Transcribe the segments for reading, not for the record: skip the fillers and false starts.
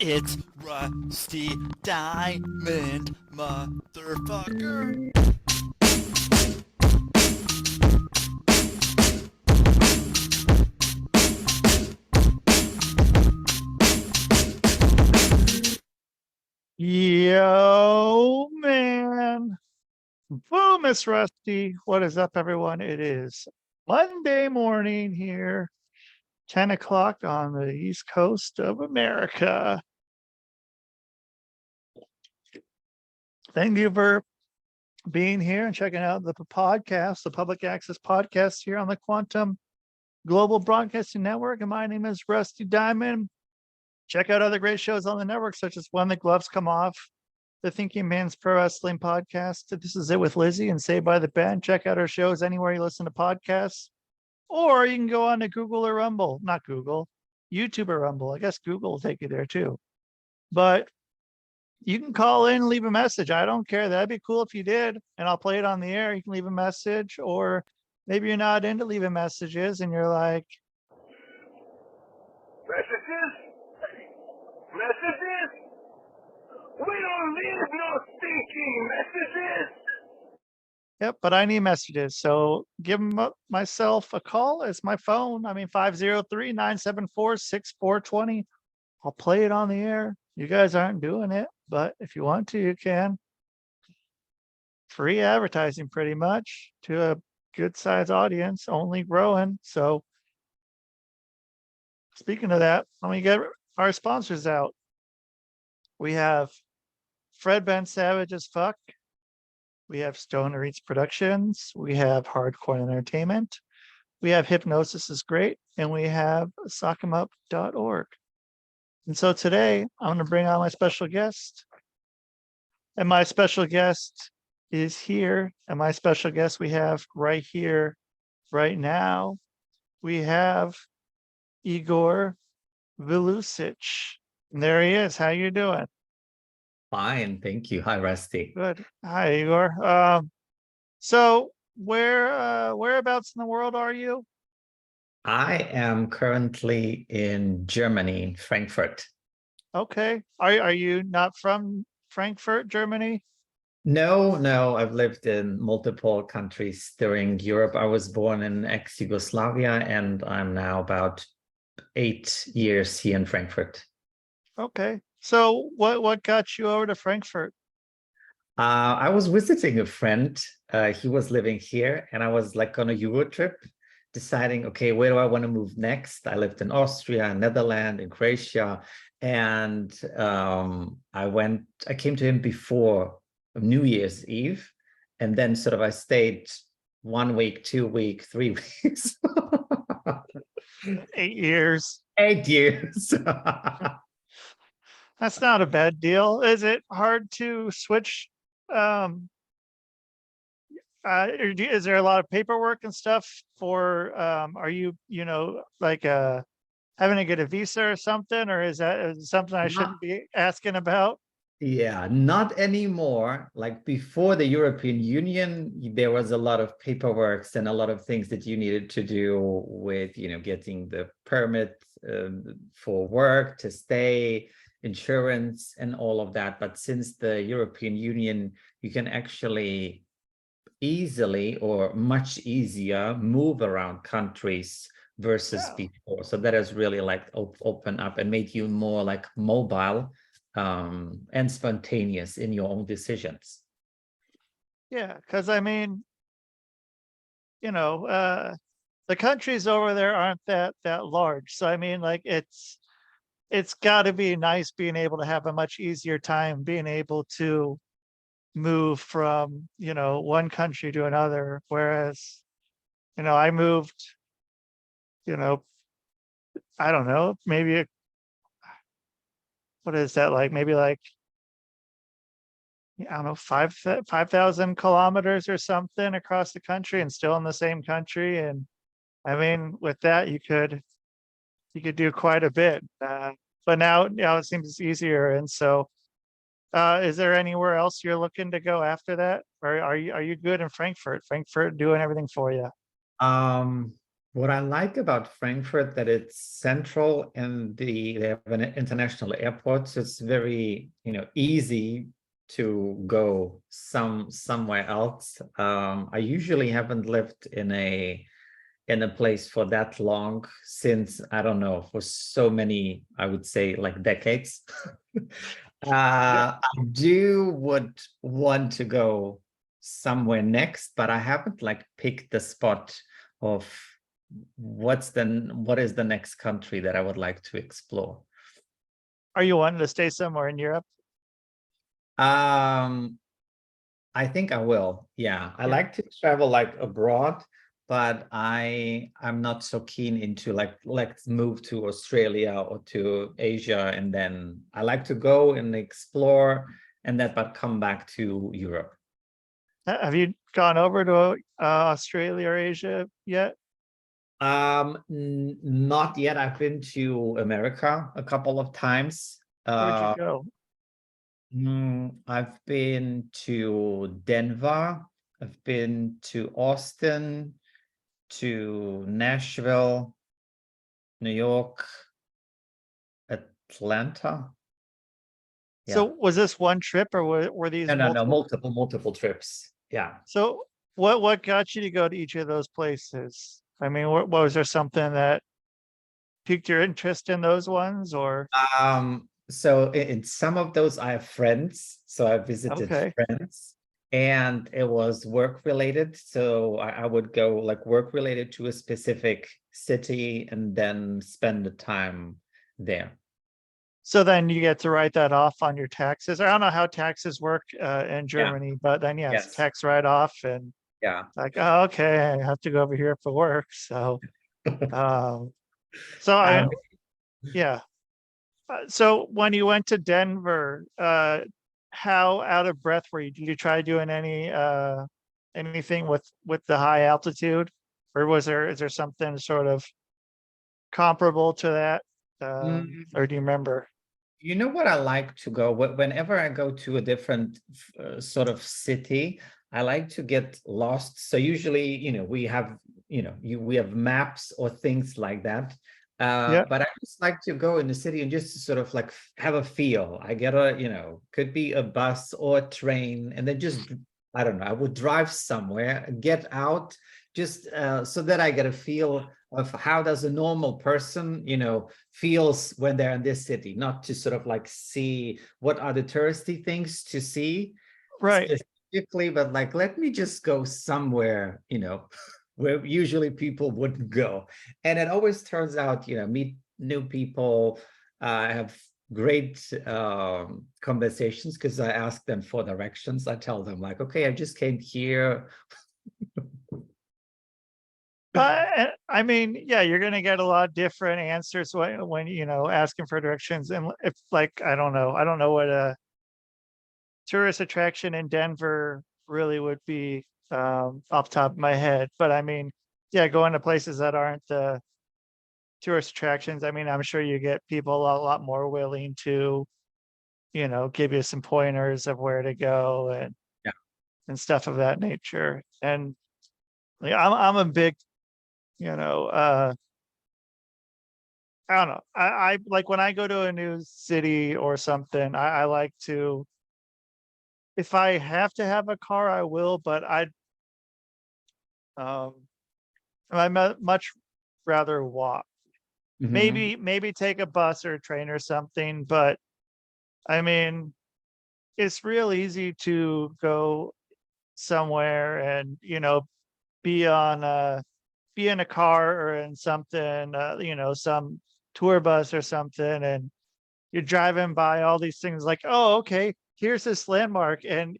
It's Rusty Diamond, motherfucker. Yo, man. Boom, Miss Rusty. What is up, everyone? It is Monday morning here, 10 o'clock on the East Coast of America. Thank you for being here and checking out the podcast, the public access podcast here on the Quantum Global Broadcasting Network. And my name is Rusty Diamond. Check out other great shows on the network, such as When the Gloves Come Off, the Thinking Man's Pro Wrestling Podcast. This is It with Lizzie and Saved by the Band. Check out our shows anywhere you listen to podcasts. Or you can go on to Google or Rumble. Not Google, YouTube or Rumble. I guess Google will take you there too. But you can call in and leave a message. I don't care. That'd be cool if you did. And I'll play it on the air. You can leave a message. Or maybe you're not into leaving messages and you're like, Messages? We don't need no stinking messages. yep, but I need messages. So give myself a call. It's my phone. 503-974-6420. I'll play it on the air. You guys aren't doing it, but if you want to, you can. Free advertising pretty much to a good size audience, only growing. So speaking of that, let me get our sponsors out. We have Fred Ben Savage as Fuck. We have Stoner Eats Productions. We have Hardcore Entertainment. We have Hypnosis is Great. And we have SockEmUp.org. And so today I'm going to bring on my special guest. And my special guest is here. And my special guest we have right here, right now. We have Igor Vilusic. And there he is. How you doing? Fine, thank you. Hi, Rusty. Good. Hi, Igor. So whereabouts in the world are you? I am currently in Germany, in Frankfurt. Okay. Are you not from Frankfurt, Germany? No, I've lived in multiple countries during Europe. I was born in ex-Yugoslavia, and I'm now about 8 years here in Frankfurt. Okay. So what got you over to Frankfurt? I was visiting a friend. He was living here, and I was like on a Euro trip, deciding, okay, where do I want to move next? I lived in Austria, Netherlands, and Croatia, and I came to him before New Year's Eve, and then sort of I stayed 1 week, 2 weeks, 3 weeks. 8 years. 8 years. That's not a bad deal. Is it hard to switch? Is there a lot of paperwork and stuff for, are you, like having to get a visa or something, or is that something I shouldn't be asking about? Yeah, not anymore. Like before the European Union, there was a lot of paperwork and a lot of things that you needed to do with, getting the permit for work, to stay, insurance, and all of that. But since the European Union, you can actually easily or much easier move around countries versus before. So that has really like opened up and made you more like mobile and spontaneous in your own decisions. Yeah, because the countries over there aren't that large. So like it's got to be nice being able to have a much easier time being able to move from one country to another. Whereas I moved, I don't know, maybe what is that like? Maybe like, I don't know, 5,000 kilometers or something across the country, and still in the same country. And with that, you could do quite a bit. But now it seems easier. And so, is there anywhere else you're looking to go after that, or are you good in Frankfurt? Frankfurt doing everything for you? What I like about Frankfurt that it's central and they have an international airport, so it's very, easy to go somewhere else. I usually haven't lived in a place for that long since, I don't know, for so many, I would say like decades. I would want to go somewhere next, but I haven't like picked the spot of what is the next country that I would like to explore. Are you wanting to stay somewhere in Europe? I think I will. Yeah, I like to travel like abroad, but I'm not so keen into like let's move to Australia or to Asia, and then I like to go and explore and that, but come back to Europe. Have you gone over to Australia or Asia yet? Not yet. I've been to America a couple of times. Where'd you go? I've been to Denver. I've been to Austin, to Nashville, New York, Atlanta. So was this one trip or were these No, multiple? multiple trips. Yeah. So what got you to go to each of those places? I mean, was there something that piqued your interest in those ones, or? So in some of those I have friends, so I visited friends, and it was work related. So I would go like work related to a specific city and then spend the time there. So then you get to write that off on your taxes. I don't know how taxes work in Germany, but then it's tax write-off, and like, oh, okay, I have to go over here for work. So so so when you went to Denver, how out of breath were you? Did you try doing anything with the high altitude, or is there something sort of comparable to that, or do you remember? You know what I like to go whenever I go to a different sort of city, I like to get lost. So usually, we have, we have maps or things like that. But I just like to go in the city and just sort of like have a feel. I get could be a bus or a train, and then just, I don't know, I would drive somewhere, get out, just so that I get a feel of how does a normal person, feels when they're in this city, not to sort of like see what are the touristy things to see. Right. Specifically, but like, let me just go somewhere, where usually people wouldn't go. And it always turns out, meet new people, have great conversations because I ask them for directions. I tell them like, okay, I just came here. I mean, you're going to get a lot of different answers when asking for directions. And if like, I don't know what a tourist attraction in Denver really would be off the top of my head. But I mean, going to places that aren't the tourist attractions, I mean, I'm sure you get people a lot more willing to, give you some pointers of where to go and stuff of that nature. And I'm a big, I don't know. I like when I go to a new city or something, I like to, if I have to have a car, I will, but I'd much rather walk. Maybe take a bus or a train or something, but I mean, it's real easy to go somewhere and be in a car or in something, some tour bus or something, and you're driving by all these things like, oh, okay, here's this landmark and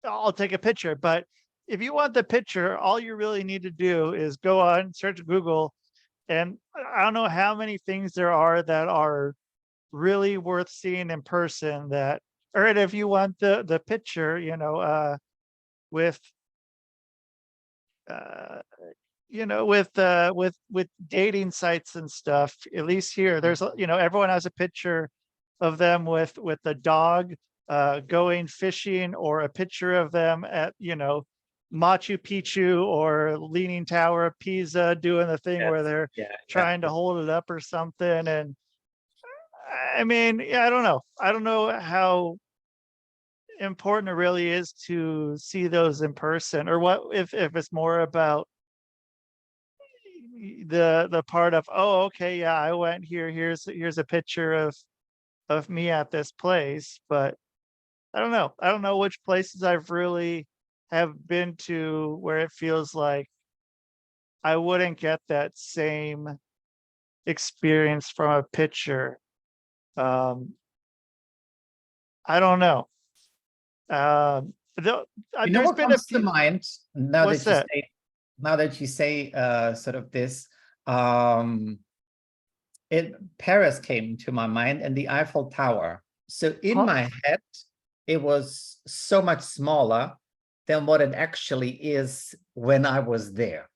I'll take a picture. But if you want the picture, all you really need to do is go on, search Google, and I don't know how many things there are that are really worth seeing in person that, or if you want the picture, with with dating sites and stuff, at least here, there's, everyone has a picture of them with a dog going fishing, or a picture of them at, Machu Picchu or Leaning Tower of Pisa doing the thing where Yes. they're Yeah. trying to hold it up or something. And I mean, yeah, I don't know. I don't know how important it really is to see those in person, or what if it's more about the part of, oh, okay, yeah, I went here. Here's a picture of me at this place. But I don't know. I don't know which places I've really have been to where it feels like I wouldn't get that same experience from a picture. Um, I don't know. Though, You know there's what been a comes to few. mind now What's that you that? say now that you say sort of this? Um, Paris came to my mind and the Eiffel Tower. So in Huh? my head, it was so much smaller than what it actually is when I was there.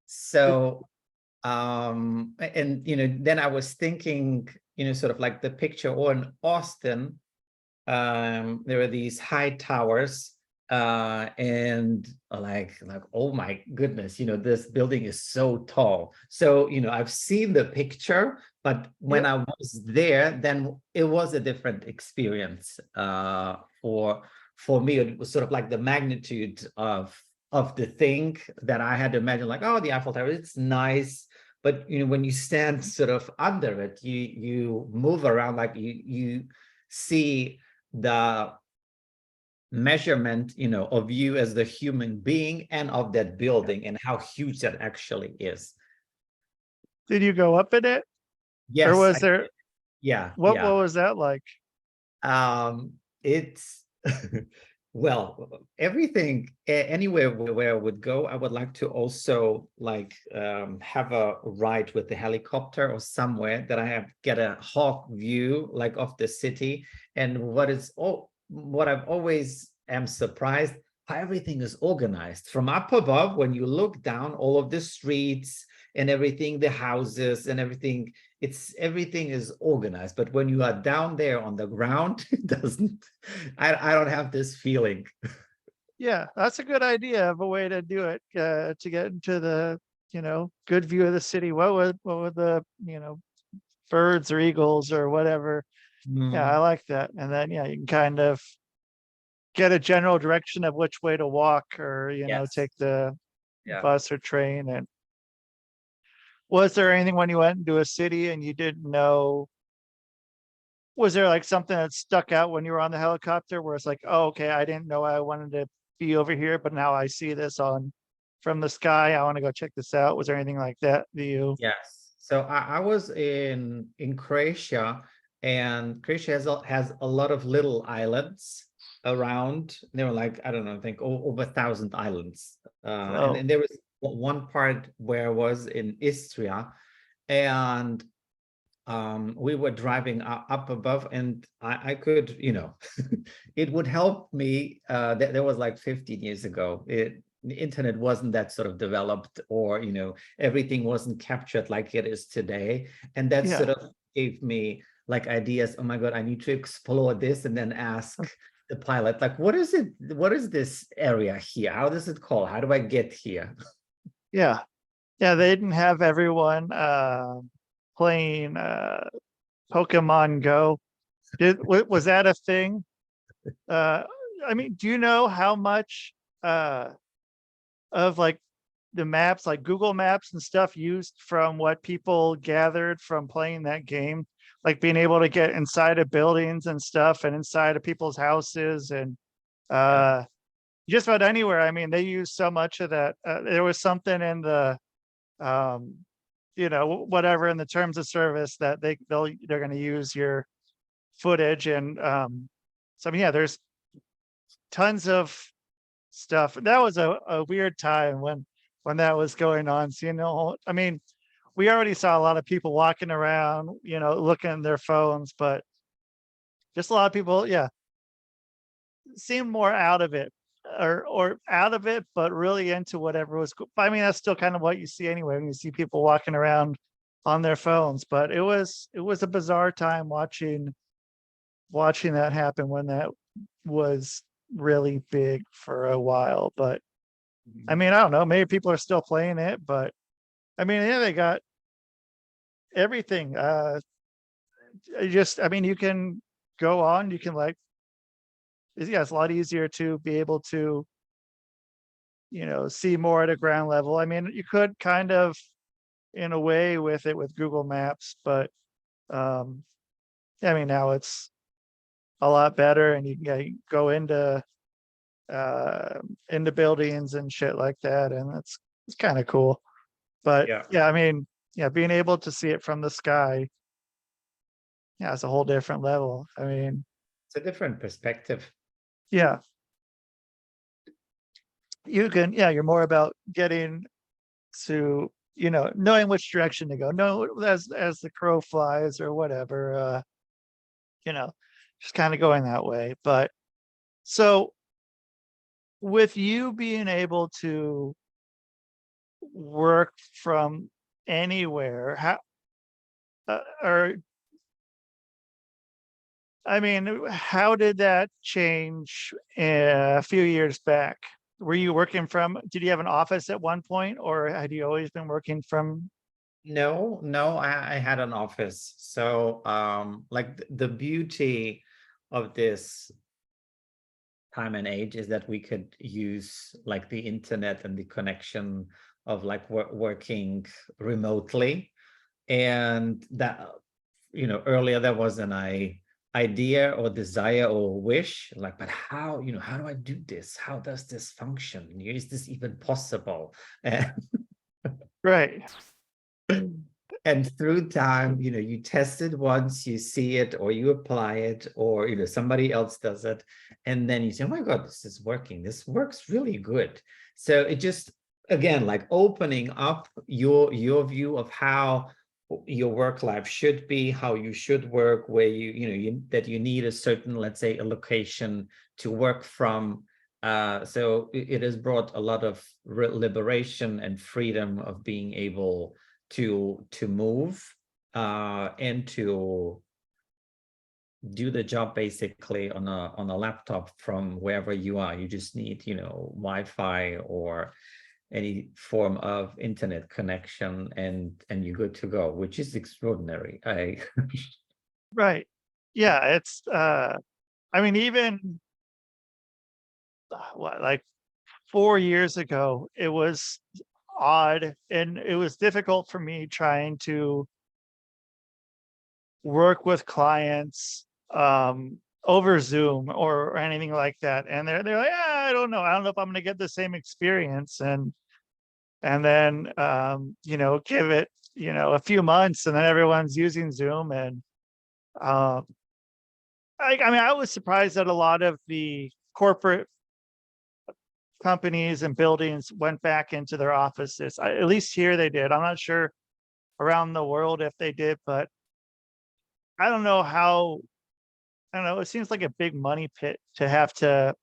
So and then I was thinking, sort of like the picture, or in Austin, there are these high towers, and like oh my goodness, this building is so tall. So I've seen the picture, but when Yeah. I was there, then it was a different experience. For me, it was sort of like the magnitude of the thing that I had imagined, like, oh, the Eiffel Tower, it's nice. But when you stand sort of under it, you move around, like you see the measurement, of you as the human being and of that building and how huge that actually is. Did you go up in it, or Yes, was there? yeah, What yeah. was that like? It's well, everything, anywhere where I would go, I would like to also like have a ride with the helicopter or somewhere that I get a hawk view like of the city. And what I've always am surprised, how everything is organized from up above. When you look down, all of the streets and everything, the houses and everything, everything is organized. But when you are down there on the ground, it doesn't. I don't have this feeling. Yeah, that's a good idea of a way to do it, to get into the good view of the city. What would the birds or eagles or whatever? Yeah, I like that. And then yeah, you can kind of get a general direction of which way to walk, or Yes. take the Yeah. bus or train. And was there anything when you went into a city and you didn't know? Was there like something that stuck out when you were on the helicopter where it's like, oh, okay, I didn't know I wanted to be over here, but now I see this on from the sky. I want to go check this out. Was there anything like that? Yes. So I was in Croatia, and Croatia has a lot of little islands around. There were like, I don't know, I think over 1,000 islands. Oh, And there was one part where I was in Istria, and we were driving up above, and I could, it would help me. There was like 15 years ago. The internet wasn't that sort of developed, or everything wasn't captured like it is today, and that yeah. sort of gave me like ideas. Oh my god, I need to explore this, and then ask the pilot, like, what is it? What is this area here? How does it call? How do I get here? Yeah. Yeah. They didn't have everyone playing Pokemon Go. Was that a thing? I mean, do you know how much of like the maps, like Google Maps and stuff, used from what people gathered from playing that game, like being able to get inside of buildings and stuff, and inside of people's houses, and Yeah. just about anywhere. I mean, they use so much of that. There was something in the whatever in the terms of service that they're going to use your footage. And so yeah, there's tons of stuff. That was a weird time when that was going on. So I mean, we already saw a lot of people walking around, looking at their phones, but just a lot of people, yeah, seemed more out of it, or out of it, but really into whatever was cool. I mean, that's still kind of what you see anyway when you see people walking around on their phones. But it was a bizarre time watching that happen when that was really big for a while, but I mean, I don't know, maybe people are still playing it, but I mean, yeah, they got everything. I mean, you can go on, you can like, yeah, it's a lot easier to be able to, see more at a ground level. I mean, you could kind of in a way with it with Google Maps, but um, I mean, now it's a lot better, and you can go into buildings and shit like that, and it's kind of cool. But Yeah, yeah, I mean, yeah, being able to see it from the sky, yeah, it's a whole different level. I mean, it's a different perspective. yeah, yeah, you're more about getting to, knowing which direction to go. No, as the crow flies or whatever, you know, just kind of going that way. But so with you being able to work from anywhere, how or I mean, how did that change a few years back? Were you working from, did you have an office at one point, or had you always been working from? No, no, I had an office. So like the beauty of this time and age is that we could use like the internet and the connection of like working remotely. And that, earlier there was an idea or desire or wish, like, but how, how do I do this? How does this function? Is this even possible? Right. And through time, you test it once, you see it, or you apply it, or somebody else does it, and then you say, oh my God, this is working, this works really good. So it just, again, like opening up your view of how your work life should be, how you should work, where that you need a certain, let's say, a location to work from. So it has brought a lot of liberation and freedom of being able to move and to do the job basically on a laptop from wherever you are. You just need, Wi-Fi or any form of internet connection, and you're good to go, which is extraordinary. Right. Yeah, it's I mean, even what, like 4 years ago, it was odd and it was difficult for me trying to work with clients over Zoom or anything like that. And they're like, I don't know. I don't know if I'm gonna get the same experience. And then give it, a few months, and then everyone's using Zoom. And um I mean, I was surprised that a lot of the corporate companies and buildings went back into their offices. At least here they did. I'm not sure around the world if they did, but I don't know how. I don't know. It seems like a big money pit to have to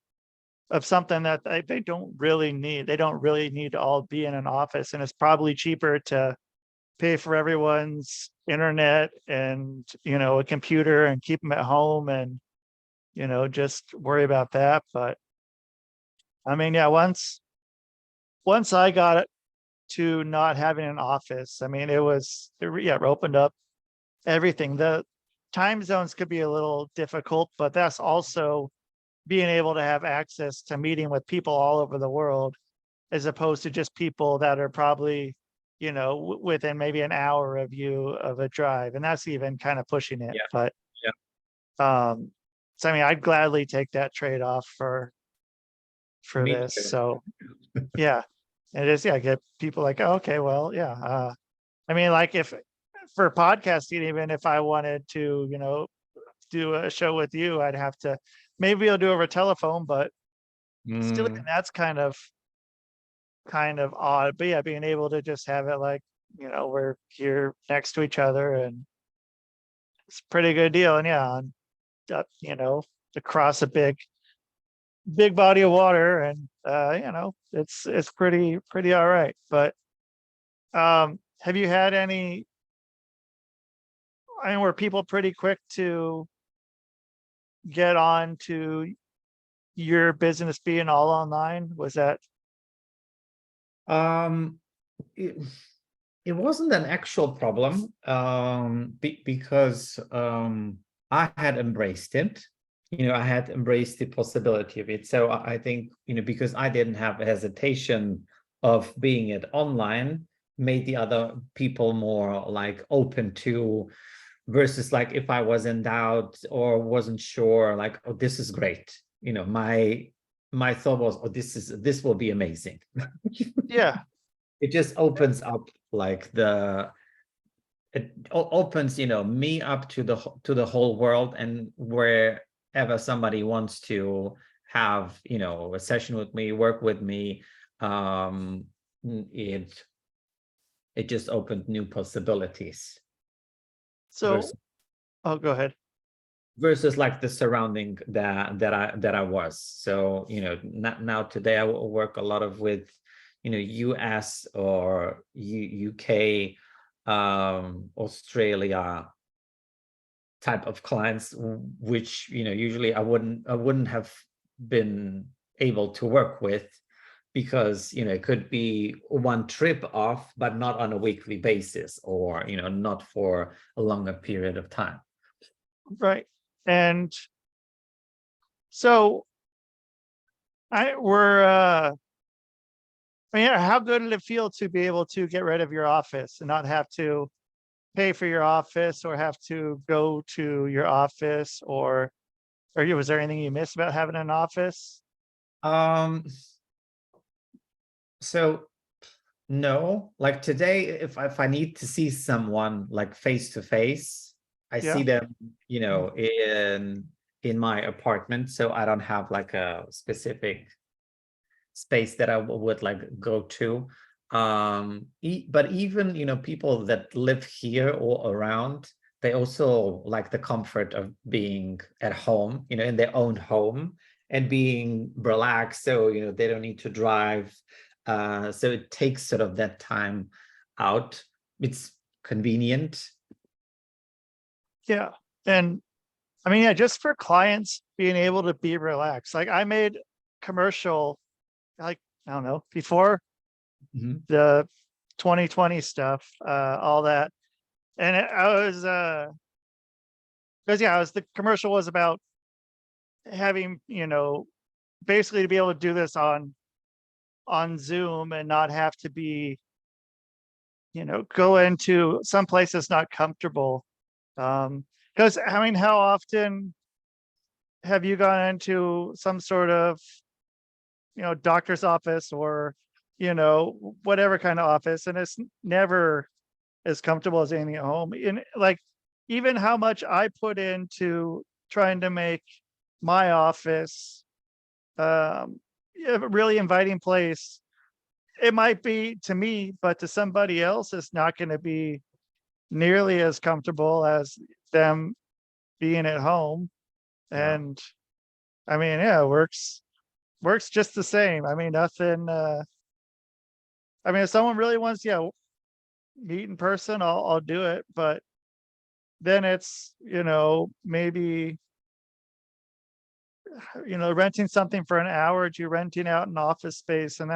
of something that they don't really need. They don't really need to all be in an office, and it's probably cheaper to pay for everyone's internet and a computer and keep them at home and just worry about that. But I mean, yeah, once I got it to not having an office, I mean, it opened up everything. The time zones could be a little difficult, but that's also being able to have access to meeting with people all over the world, as opposed to just people that are probably, within maybe an hour of you of a drive. And that's even kind of pushing it. Yeah, But yeah, so I mean, I'd gladly take that trade-off for me this. too. So yeah, it is. Yeah, get people like, oh, okay, well, yeah. I mean, like if for podcasting, even if I wanted to, do a show with you, I'd have to, maybe I'll do over telephone, but still, even Mm, that's kind of odd. But yeah, being able to just have it like, we're here next to each other, and it's a pretty good deal. And yeah, across a big body of water, and it's pretty all right. But have you had any, I mean, were people pretty quick to get on to your business being all online? Was that? It, it wasn't an actual problem, because I had embraced it. I had embraced the possibility of it. So I think, because I didn't have a hesitation of being it online, made the other people more like open to, versus like if I was in doubt or wasn't sure, like, oh, this is great. My thought was, oh, this will be amazing. Yeah. It just opens up like it opens, me up to the whole world, and wherever somebody wants to have, a session with me, work with me, it just opened new possibilities. So, versus, oh, go ahead. versus like the surrounding that I was. So, now today I work a lot with, US or UK, Australia type of clients, which, usually I wouldn't have been able to work with, because, it could be one trip off, but not on a weekly basis, or, not for a longer period of time. Right. And so how good did it feel to be able to get rid of your office and not have to pay for your office or have to go to your office, or was there anything you missed about having an office? So no, like today, if I need to see someone like face to face, I Yeah. see them, in my apartment. So I don't have like a specific space that I would like go to. But even, people that live here or around, they also like the comfort of being at home, in their own home, and being relaxed. So, they don't need to drive. So it takes sort of that time out. It's convenient. Yeah. And just for clients being able to be relaxed. Like I made commercial, like, I don't know, before the 2020 stuff, all that. And the commercial was about having, basically to be able to do this on Zoom and not have to be, go into some place that's not comfortable. Because how often have you gone into some sort of, doctor's office or, whatever kind of office, and it's never as comfortable as anything at home? And like, even how much I put into trying to make my office a really inviting place, it might be to me, but to somebody else, it's not going to be nearly as comfortable as them being at home. Yeah. And it works just the same. Nothing. If someone really wants, meet in person, I'll do it. But then it's, maybe, renting something for an hour, to renting out an office space, and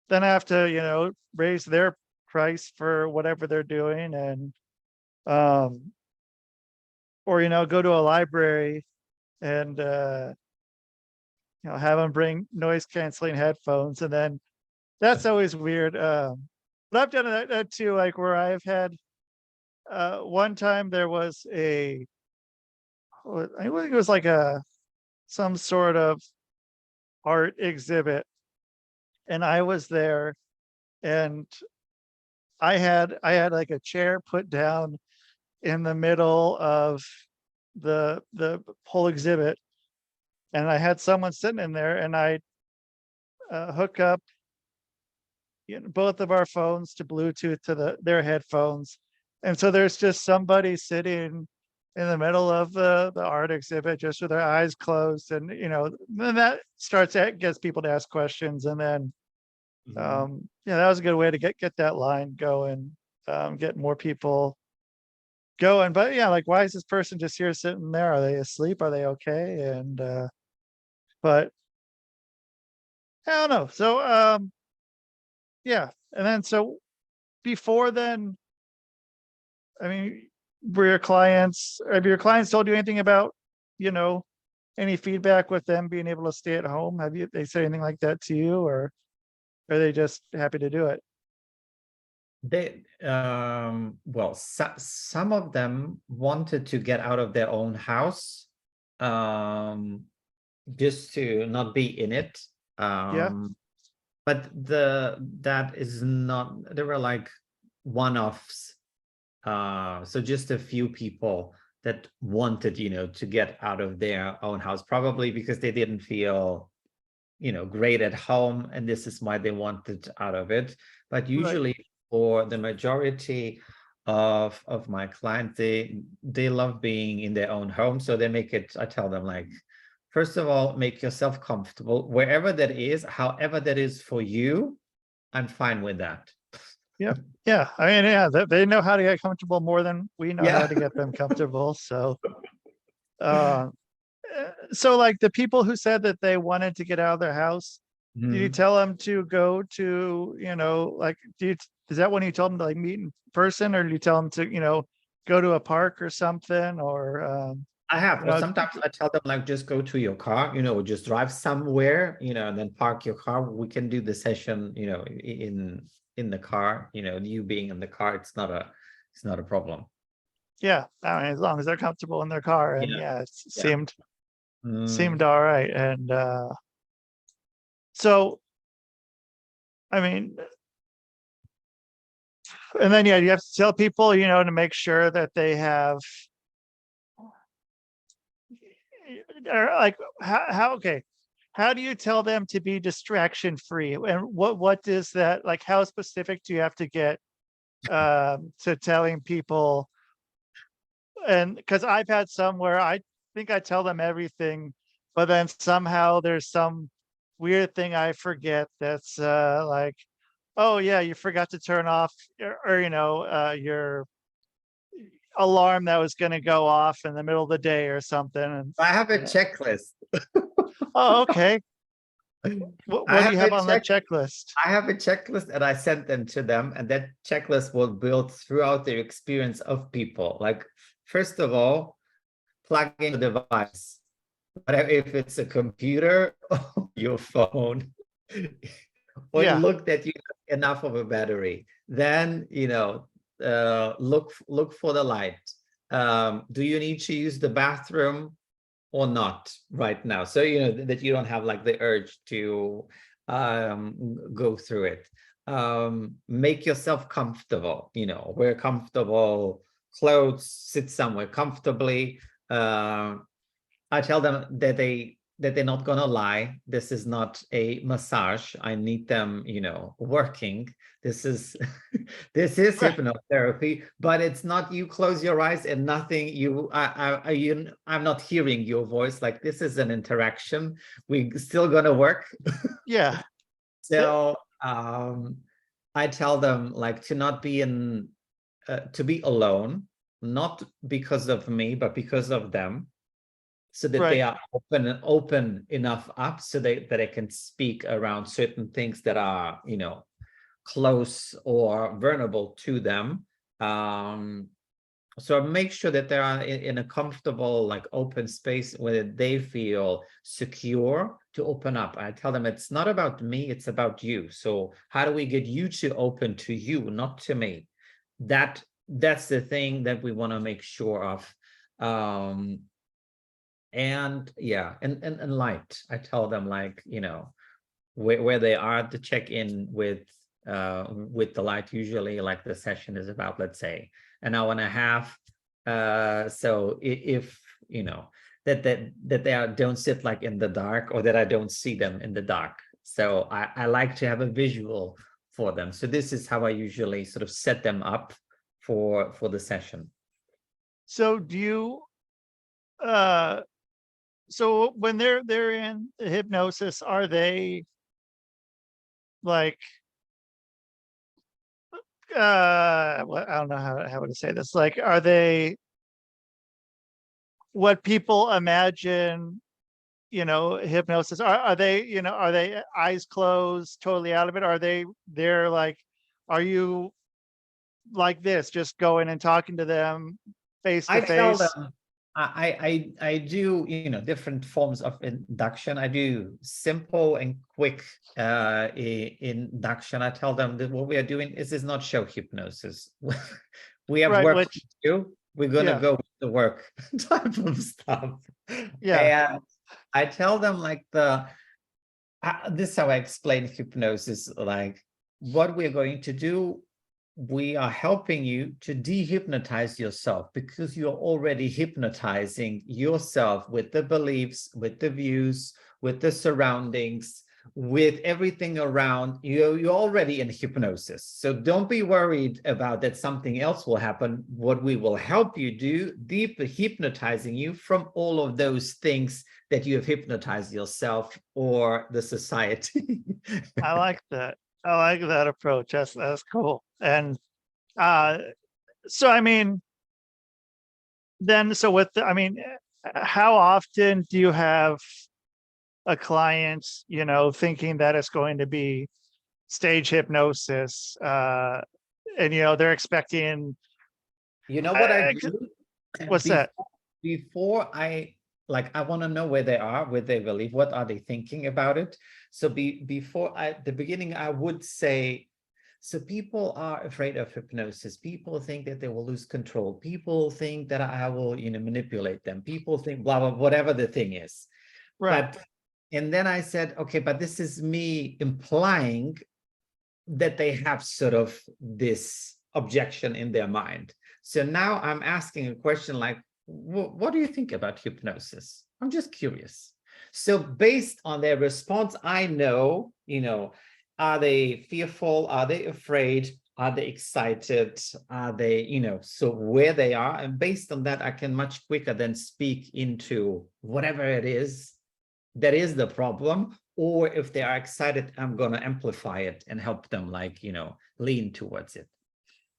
then I have to, raise their price for whatever they're doing, and or go to a library and have them bring noise canceling headphones, and then that's always weird. But I've done that too, like where I've had one time there was I think it was like some sort of art exhibit, and I was there, and I had like a chair put down in the middle of the whole exhibit, and I had someone sitting in there, and I hook up both of our phones to Bluetooth to their headphones, and so there's just somebody sitting in the middle of the art exhibit just with their eyes closed, and then that gets people to ask questions, and then that was a good way to get that line going, get more people going. But like, why is this person just here sitting there? Are they asleep? Are they okay? And But I don't know. So yeah. And then so before then, I mean, have your clients told you anything about, you know, any feedback with them being able to stay at home? They say anything like that to you, or are they just happy to do it? They well, some of them wanted to get out of their own house, just to not be in it. Yeah. But that is not, there were like one-offs. So just a few people that wanted, to get out of their own house, probably because they didn't feel, great at home, and this is why they wanted out of it. But usually for the majority of my clients, they love being in their own home. So they make it, I tell them, like, first of all, make yourself comfortable wherever that is, however that is for you. I'm fine with that. Yeah. Yeah. I mean, yeah, they know how to get comfortable more than we know Yeah. how to get them comfortable. So, so like the people who said that they wanted to get out of their house, did you tell them to go to, like, is that when you told them to like meet in person, or do you tell them to, go to a park or something, or, I have, or sometimes I tell them, like, just go to your car, just drive somewhere, and then park your car. We can do the session, in the car, you being in the car, it's not a problem. yeah, I mean, as long as they're comfortable in their car, and yeah, it seemed all right. And so, I mean, and then you have to tell people, to make sure that they have, or like, how do you tell them to be distraction free, and what is that, like, how specific do you have to get to telling people? And because I've had some where I think I tell them everything, but then somehow there's some weird thing I forget that's like, oh yeah, you forgot to turn off your alarm that was going to go off in the middle of the day or something. And I have a checklist. oh, okay. What do you have on the checklist? I have a checklist, and I sent them to them, and that checklist will build throughout the experience of people. Like, first of all, plug in the device, whatever, if it's a computer or your phone, or look that you have enough of a battery. Then, look for the light. Do you need to use the bathroom or not right now? So, that you don't have like the urge to go through it. Make yourself comfortable, wear comfortable clothes, sit somewhere comfortably. I tell them that they're not gonna lie. This is not a massage. I need them, working. This is hypnotherapy, but it's not you close your eyes and nothing. I'm not hearing your voice. Like, this is an interaction. We still gonna work. Yeah. So I tell them, like, to not be to be alone, not because of me, but because of them. So that they are open enough up, so that I can speak around certain things that are, close or vulnerable to them. So make sure that they are in a comfortable, like, open space where they feel secure to open up. I tell them it's not about me, it's about you. So how do we get you to open to you, not to me? That's the thing that we want to make sure of. And light. I tell them, like, where they are to check in with the light. Usually, like, the session is about, let's say, an hour and a half. So if that they don't sit like in the dark, or that I don't see them in the dark. So I like to have a visual for them. So this is how I usually sort of set them up for the session. So do you so when they're in hypnosis, are they like I don't know how to say this, like, are they what people imagine hypnosis? Are they, are they eyes closed, totally out of it? They're like, are you like this, just going and talking to them face to I tell face? them I do, different forms of induction. I do simple and quick induction. I tell them that what we are doing is not show hypnosis. We have Right, work to which, do. We're gonna yeah, go with the work type of stuff. yeah, And I tell them like this is how I explain hypnosis. Like what we're going to do, we are helping you to dehypnotize yourself because you're already hypnotizing yourself with the beliefs, with the views, with the surroundings, with everything around you. You're already in hypnosis. So don't be worried about that something else will happen. What we will help you do, deep hypnotizing you from all of those things that you have hypnotized yourself or the society. I like that. I like that approach. That's cool. And uh so I mean, then so with how often do you have a client, thinking that it's going to be stage hypnosis, and they're expecting, You know what I uh, do? what's Before, that? before I want to know where they are, what they believe, what are they thinking about it. So before at the beginning, I would say, so people are afraid of hypnosis. People think that they will lose control. People think that I will, manipulate them. People think blah, blah, whatever the thing is. Right. But, and then I said, okay, but this is me implying that they have sort of this objection in their mind. So now I'm asking a question like, what do you think about hypnosis? I'm just curious. So based on their response, I know, are they fearful? Are they afraid? Are they excited? Are they, so where they are. And based on that, I can much quicker then speak into whatever it is that is the problem. Or if they are excited, I'm going to amplify it and help them lean towards it.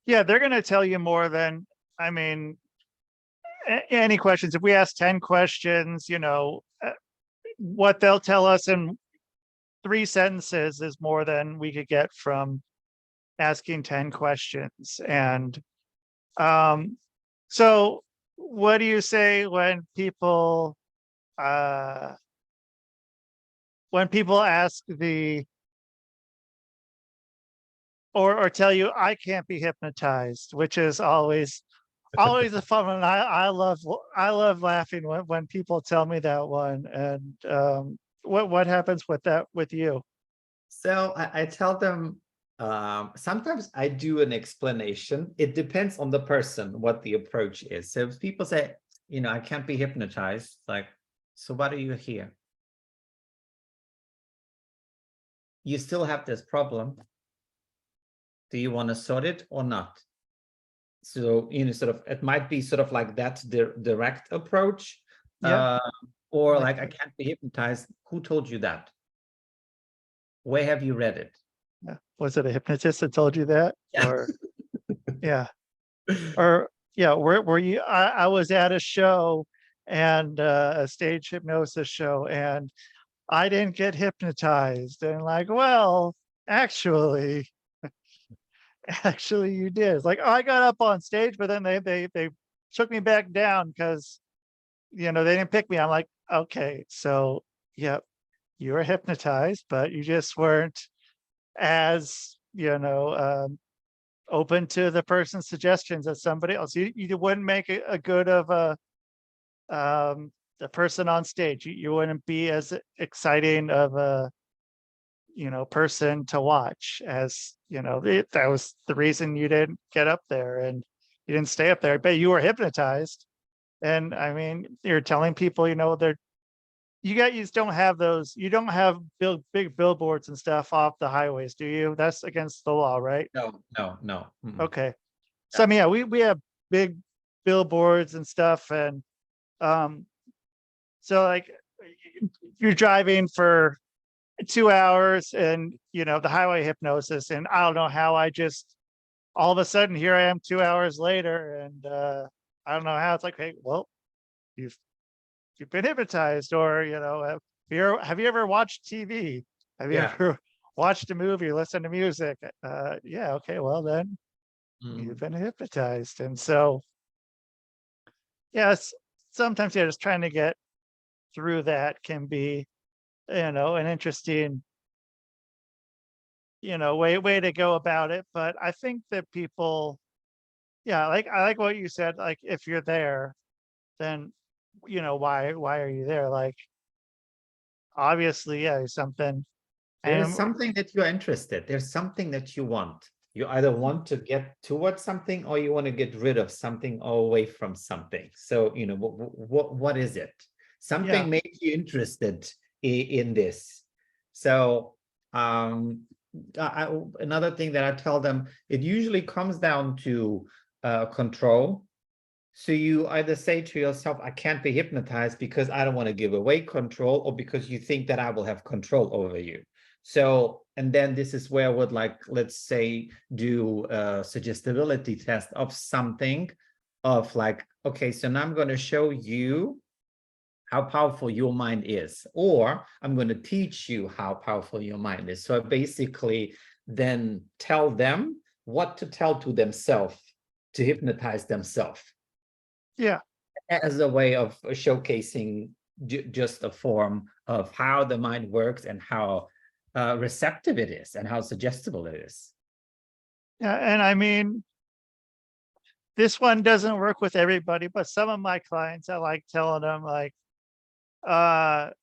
Yeah, they're going to tell you more than, I mean, any questions. If we ask 10 questions, what they'll tell us in 3 sentences is more than we could get from asking 10 questions. And so what do you say when people ask or tell you I can't be hypnotized, which is always a fun one. I love laughing when people tell me that one. And what happens with that with you? So I tell them, sometimes I do an explanation. It depends on the person, what the approach is. So if people say, I can't be hypnotized, like, so what are you here? You still have this problem. Do you want to sort it or not? So, sort of, it might be sort of like that direct approach. Yeah. Or like, I can't be hypnotized. Who told you that? Where have you read it? Yeah. Was it a hypnotist that told you that? Yeah. Or yeah. Or yeah, were you I was at a show and a stage hypnosis show, and I didn't get hypnotized. And like, well, actually you did. It's like, oh, I got up on stage, but then they took me back down because they didn't pick me. I'm like, okay, so yep, you were hypnotized, but you just weren't as open to the person's suggestions as somebody else. You wouldn't make a good of the person on stage. You wouldn't be as exciting of a person to watch as that was the reason you didn't get up there and you didn't stay up there, but you were hypnotized. And I mean, you're telling people, you guys don't have those, you don't have big billboards and stuff off the highways, do you? That's against the law, right? No. Mm-mm. Okay. So I mean, yeah, we have big billboards and stuff. And so like you're driving for 2 hours and the highway hypnosis, and I don't know how I just all of a sudden here I am 2 hours later, and I don't know how it's like, hey, well, you've you've been hypnotized, or, have you ever watched TV? Have you Yeah. ever watched a movie, listened to music? Yeah. Okay. Well, then Mm. you've been hypnotized. And so, yes, sometimes, just trying to get through that can be, an interesting, way to go about it. But I think that people, I like what you said. Like, if you're there, then, why are you there? Like, obviously, there's something. There is And something that you're interested. There's something that you want. You either want to get towards something, or you want to get rid of something or away from something. So, what is it? Something Yeah. made you interested in this. So, another thing that I tell them, it usually comes down to control. So you either say to yourself, I can't be hypnotized because I don't want to give away control, or because you think that I will have control over you. So, and then this is where I would let's say, do a suggestibility test of something, of like, okay, so now I'm going to show you how powerful your mind is, or I'm going to teach you how powerful your mind is. So I basically then tell them what to tell to themselves to hypnotize themselves. Yeah. As a way of showcasing just a form of how the mind works, and how receptive it is, and how suggestible it is. Yeah. And I mean, this one doesn't work with everybody, but some of my clients, I like telling them, like, asking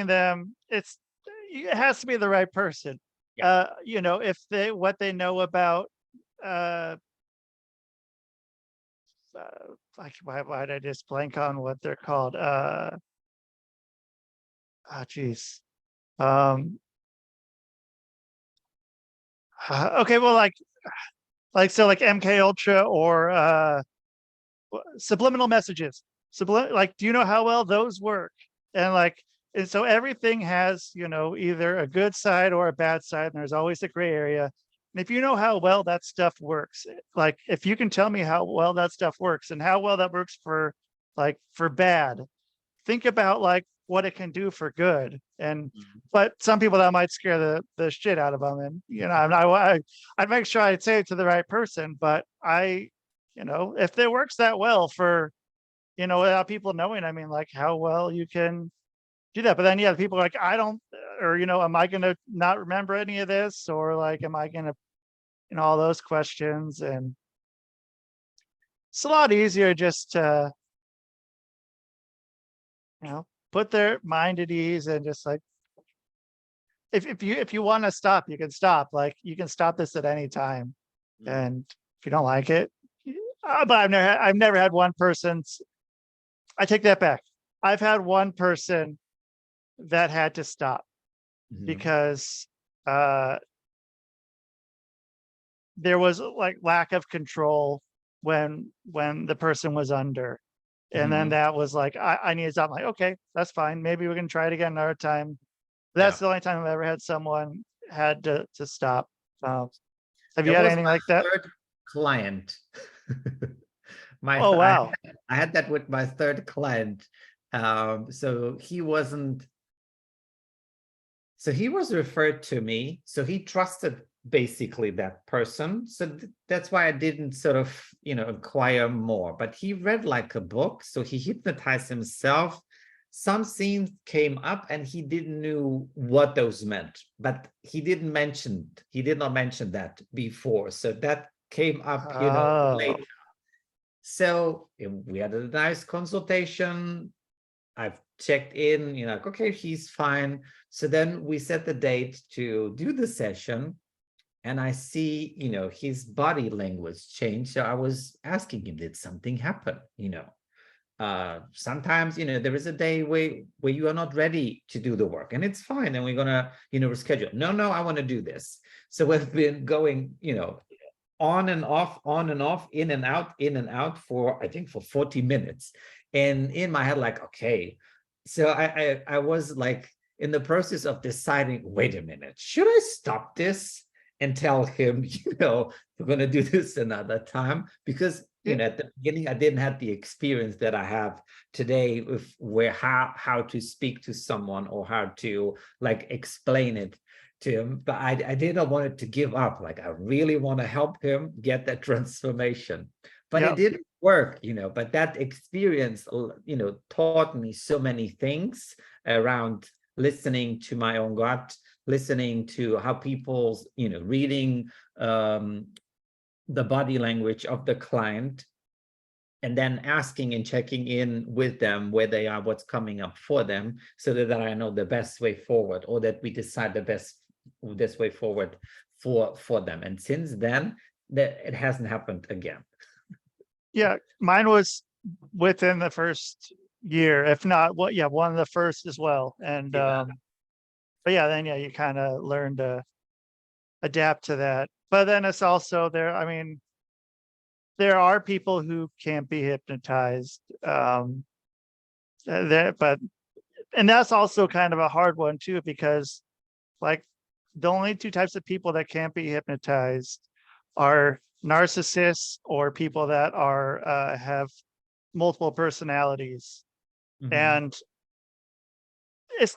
them, it has to be the right person. Yeah. If what they know about, like, why did I just blank on what they're called? Geez. Okay, well, so like MK Ultra, or subliminal messages. Like, do you know how well those work? And so everything has, either a good side or a bad side, and there's always a gray area. And if you know how well that stuff works, like, if you can tell me how well that stuff works and how well that works for bad, think about, like, what it can do for good. And but some people, that might scare the shit out of them. And I'd make sure I'd say it to the right person. But if it works that well for, without people knowing, I mean, like, how well you can do that. But then, people are like, I don't, or, am I going to not remember any of this? Or, like, am I going to, all those questions. And it's a lot easier just to, put their mind at ease, and just, like, if you want to stop, you can stop. Like, you can stop this at any time. And if you don't like it, but I've never had one person. I take that back. I've had one person that had to stop because there was, like, lack of control when the person was under. And then that was like, I need to stop. I'm like, okay, that's fine. Maybe we can try it again another time. That's the only time I've ever had someone had to stop. Have you had anything like that? Third client. Oh, wow. I had that with my third client. So he was referred to me. So he trusted basically that person. So that's why I didn't sort of, inquire more. But he read like a book. So he hypnotized himself. Some scenes came up and he didn't know what those meant, but he did not mention that before. So that came up, later. So we had a nice consultation. I've checked in, like, okay, he's fine. So then we set the date to do the session, and I see, his body language change. So I was asking him, did something happen? Sometimes, there is a day where you are not ready to do the work, and it's fine. And we're gonna, reschedule. No, I want to do this. So we've been going, on and off, in and out for, I think, for 40 minutes. And in my head, like, okay. So I was like in the process of deciding, wait a minute, should I stop this and tell him, we're going to do this another time? Because you know, at the beginning, I didn't have the experience that I have today with how to speak to someone or how to like explain it to him. But I didn't want it to give up. Like I really want to help him get that transformation. But it didn't work, you know. But that experience, you know, taught me so many things around listening to my own gut, listening to how people's, you know, reading the body language of the client, and then asking and checking in with them where they are, what's coming up for them, so that I know the best way forward, or that we decide the best way forward for them. And since then, that it hasn't happened again. Yeah, mine was within the first year, if not one of the first as well. And but then you kind of learn to adapt to that. But then it's also there. I mean, there are people who can't be hypnotized. And that's also kind of a hard one too, because like the only two types of people that can't be hypnotized are narcissists or people that are have multiple personalities. And it's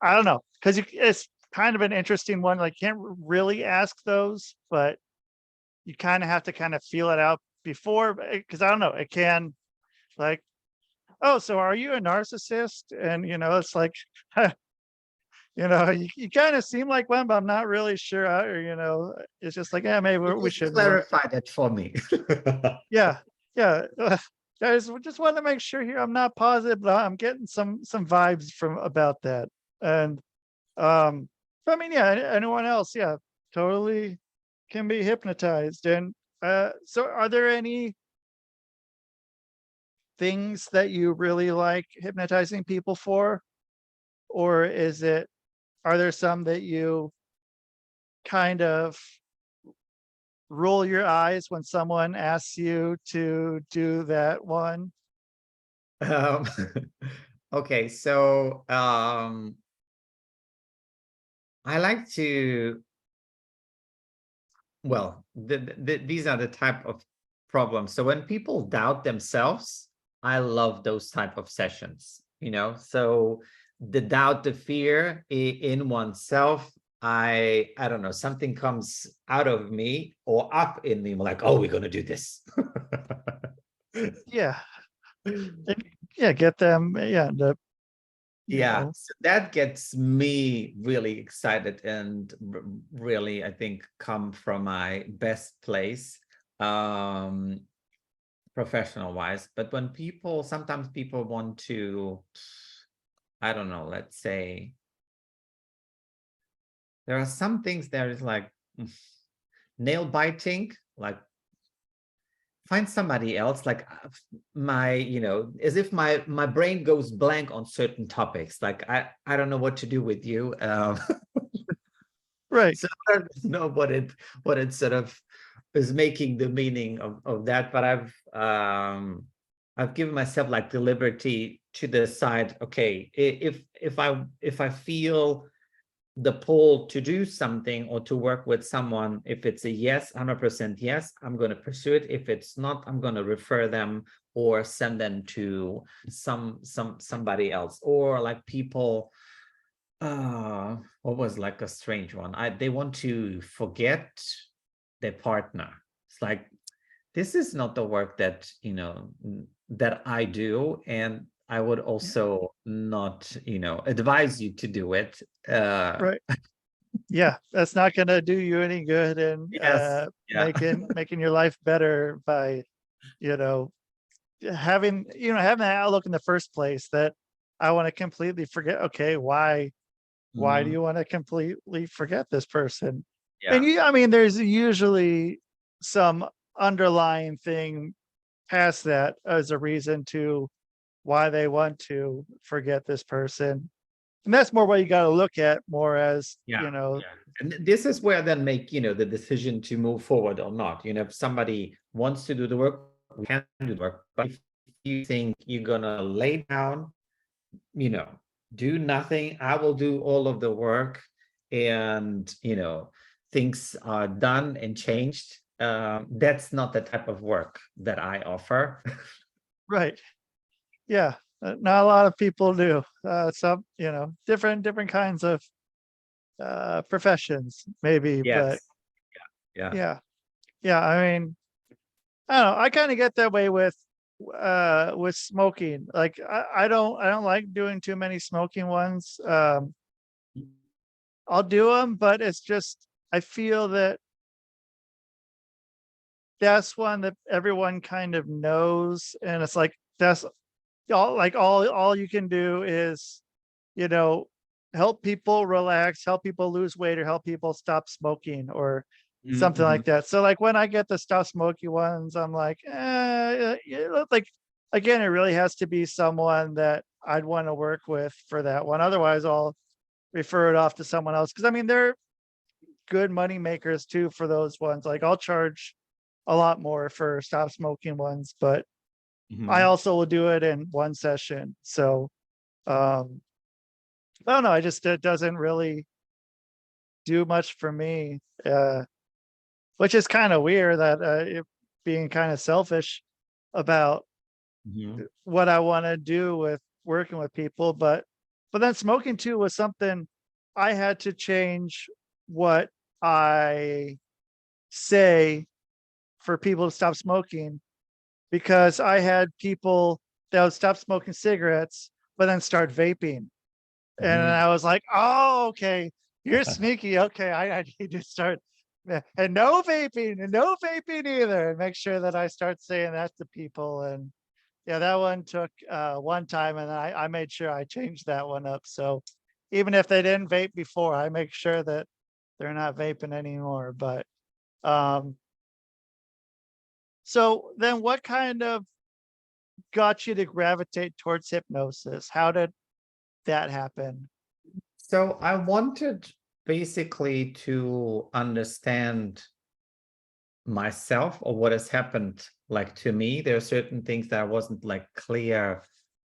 I don't know, because it's kind of an interesting one. Like, can't really ask those, but you kind of have to kind of feel it out before, because I don't know, it can like, oh, so are you a narcissist? And you know, it's like you know, you kind of seem like one, but I'm not really sure. Or you know, it's just like, yeah, maybe we should clarify that for me. yeah. Guys, we just want to make sure here. I'm not positive, but I'm getting some vibes from about that. And I mean, anyone else, totally can be hypnotized. And so are there any things that you really like hypnotizing people for? Or are there some that you kind of roll your eyes when someone asks you to do that one? Okay, so I like to, well, these are the type of problems. So when people doubt themselves, I love those type of sessions, you know. So the doubt, the fear in oneself, I don't know, something comes out of me or up in me, like, oh, we're gonna do this. Yeah. Get them. So that gets me really excited and really, I think, come from my best place, professional wise. But when sometimes people want to, I don't know, let's say, there are some things that is like nail biting, like find somebody else, like as if my brain goes blank on certain topics. Like I don't know what to do with you. Right. So I don't know what it sort of is making the meaning of that. But I've given myself like the liberty to decide, okay, if I feel the pull to do something or to work with someone, if it's a yes, 100% yes, I'm going to pursue it. If it's not, I'm going to refer them or send them to somebody else. Or like people, what was like a strange one? They want to forget their partner. It's like, this is not the work that, you know, that I do, and I would also not, you know, advise you to do it. Right. Yeah, that's not going to do you any good, and making your life better by, you know, having that outlook in the first place, that I want to completely forget. Okay, why do you want to completely forget this person? And I mean, there's usually some underlying thing past that as a reason to why they want to forget this person. And that's more what you got to look at more as, you know. And this is where then make, you know, the decision to move forward or not. You know, if somebody wants to do the work, we can do the work. But if you think you're going to lay down, you know, do nothing, I will do all of the work, and, you know, things are done and changed, that's not the type of work that I offer. Right. Yeah. Not a lot of people do. Some, different kinds of professions, maybe, but Yes. Yeah. yeah. Yeah. I mean, I don't know. I kind of get that way with smoking. Like I don't like doing too many smoking ones. I'll do them, but it's just I feel that that's one that everyone kind of knows, and it's like that's all you can do is, you know, help people relax, help people lose weight, or help people stop smoking or something Mhm. like that. So like when I get the stop smoking ones, I'm like, like again, it really has to be someone that I'd want to work with for that one. Otherwise, I'll refer it off to someone else. Cause I mean, they're good money makers too for those ones. Like I'll charge a lot more for stop smoking ones, but I Mhm. also will do it in one session. So um I don't know. I just it doesn't really do much for me, which is kind of weird that being kind of selfish about Mhm. what I want to do with working with people, but then smoking too was something I had to change what I say for people to stop smoking because I had people that would stop smoking cigarettes but then start vaping. And Mhm. I was like, "Oh, okay, you're sneaky. Okay, I need to start and no vaping either, and make sure that I start saying that to people." And yeah, that one took one time, and I made sure I changed that one up. So even if they didn't vape before, I make sure that they're not vaping anymore. But um, so then, what kind of got you to gravitate towards hypnosis? How did that happen? So I wanted basically to understand myself or what has happened like to me. There are certain things that I wasn't like clear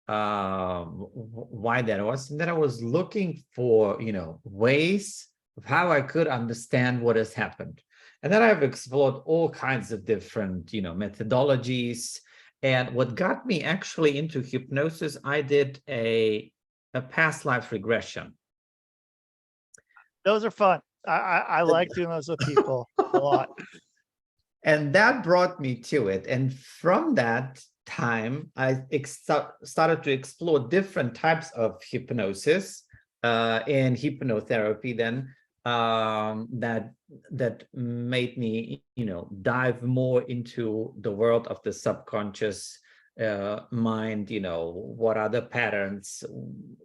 why that was. And then I was looking for, ways of how I could understand what has happened. And then I've explored all kinds of different, methodologies. And what got me actually into hypnosis, I did a past life regression. Those are fun. I like doing those with people a lot. And that brought me to it. And from that time, I started to explore different types of hypnosis and hypnotherapy then that made me, dive more into the world of the subconscious mind, what are the patterns,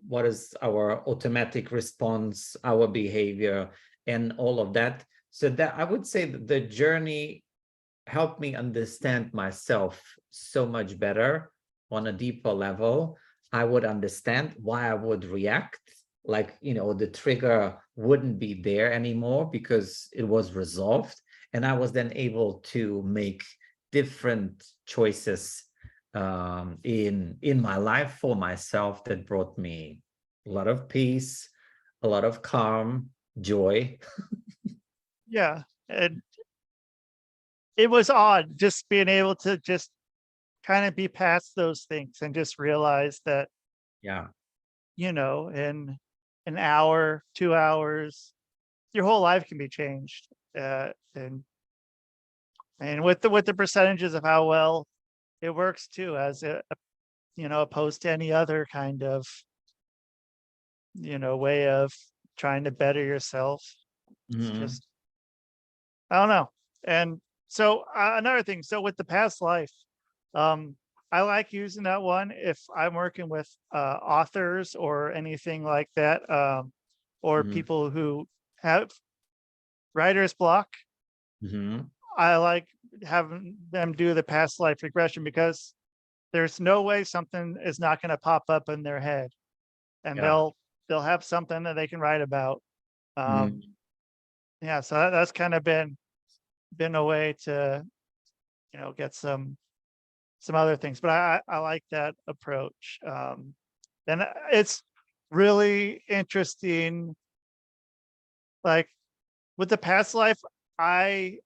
what is our automatic response, our behavior, and all of that. So that I would say that the journey helped me understand myself so much better on a deeper level. I would understand why I would react. Like, the trigger wouldn't be there anymore because it was resolved. And I was then able to make different choices in my life for myself that brought me a lot of peace, a lot of calm, joy. Yeah. And it was odd just being able to just kind of be past those things and just realize that, Yeah. in an hour, 2 hours, your whole life can be changed. And with the percentages of how well it works too, as opposed to any other kind of, way of trying to better yourself. It's Mhm. just, I don't know. And so another thing, so with the past life, um, I like using that one if I'm working with authors or anything like that, or Mhm. people who have writer's block. Mhm. I like having them do the past life regression because there's no way something is not going to pop up in their head, and Yeah. they'll have something that they can write about. Um, Mhm. yeah, so that's kind of been a way to get some other things, but I like that approach. And it's really interesting. Like with the past life, I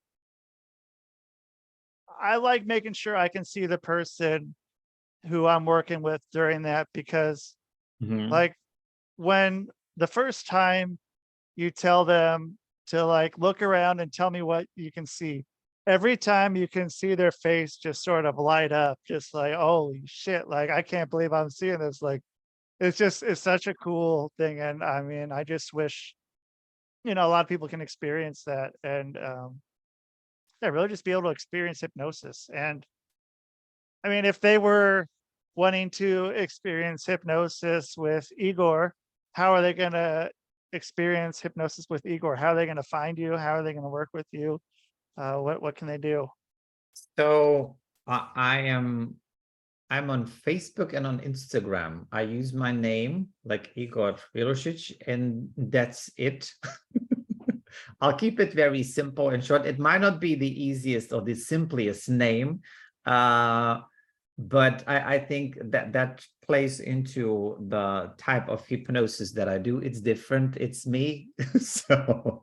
I like making sure I can see the person who I'm working with during that, because Mhm. like when the first time you tell them to like look around and tell me what you can see, every time you can see their face just sort of light up, just like, holy shit, like I can't believe I'm seeing this. Like it's such a cool thing. And I mean, I just wish, a lot of people can experience that. And yeah, really just be able to experience hypnosis. And I mean, if they were wanting to experience hypnosis with Igor, how are they going to experience hypnosis with Igor? How are they going to find you? How are they going to work with you? What can they do? So I'm on Facebook and on Instagram. I use my name like Igor Vilusic, and that's it. I'll keep it very simple and short. It might not be the easiest or the simplest name, but I think that plays into the type of hypnosis that I do. It's different. It's me. So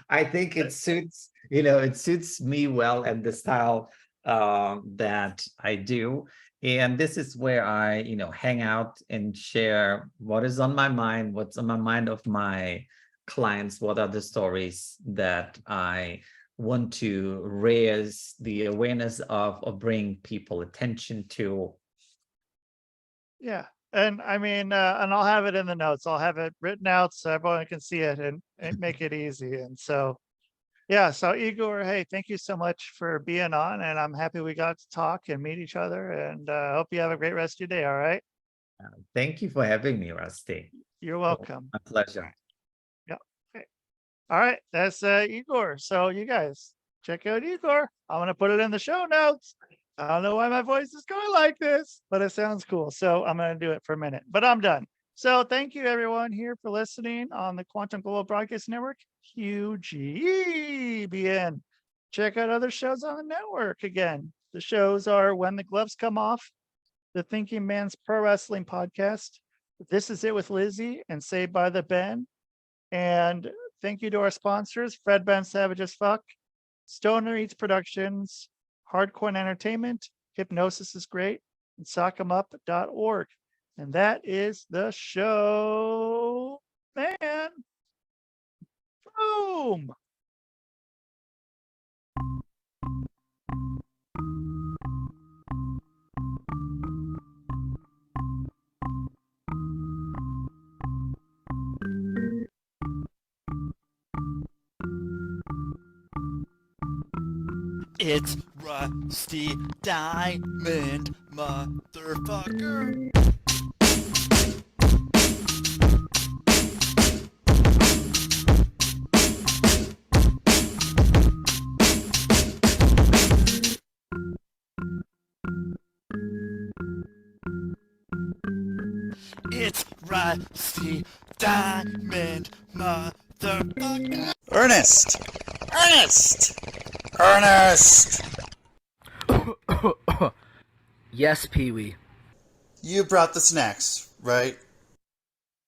I think it suits, it suits me well and the style that I do. And this is where I, hang out and share what is on my mind, what's on my mind of my clients, what are the stories that I want to raise the awareness of or bring people attention to. Yeah. And I mean, and I'll have it in the notes. I'll have it written out so everyone can see it and make it easy. And so, yeah. So Igor, hey, thank you so much for being on. And I'm happy we got to talk and meet each other. And I hope you have a great rest of your day. All right. Thank you for having me, Rusty. You're welcome. My pleasure. Yeah. Okay. All right. That's Igor. So you guys check out Igor. I'm going to put it in the show notes. I don't know why my voice is going like this, but it sounds cool. So I'm going to do it for a minute, but I'm done. So thank you everyone here for listening on the Quantum Global Broadcast Network, QGBN. Check out other shows on the network. Again, the shows are When the Gloves Come Off, the Thinking Man's Pro Wrestling Podcast, This Is It with Lizzie, and Saved by the Ben. And thank you to our sponsors, Fred Ben Savage as Fuck, Stoner Eats Productions, Hardcore Entertainment, Hypnosis is Great, and sockemup.org. And that is the show, man. Boom. It's Rusty Diamond, motherfucker. It's Rusty Diamond, motherfucker. Ernest! Ernest! Ernest! Yes, Pee-wee. You brought the snacks, right?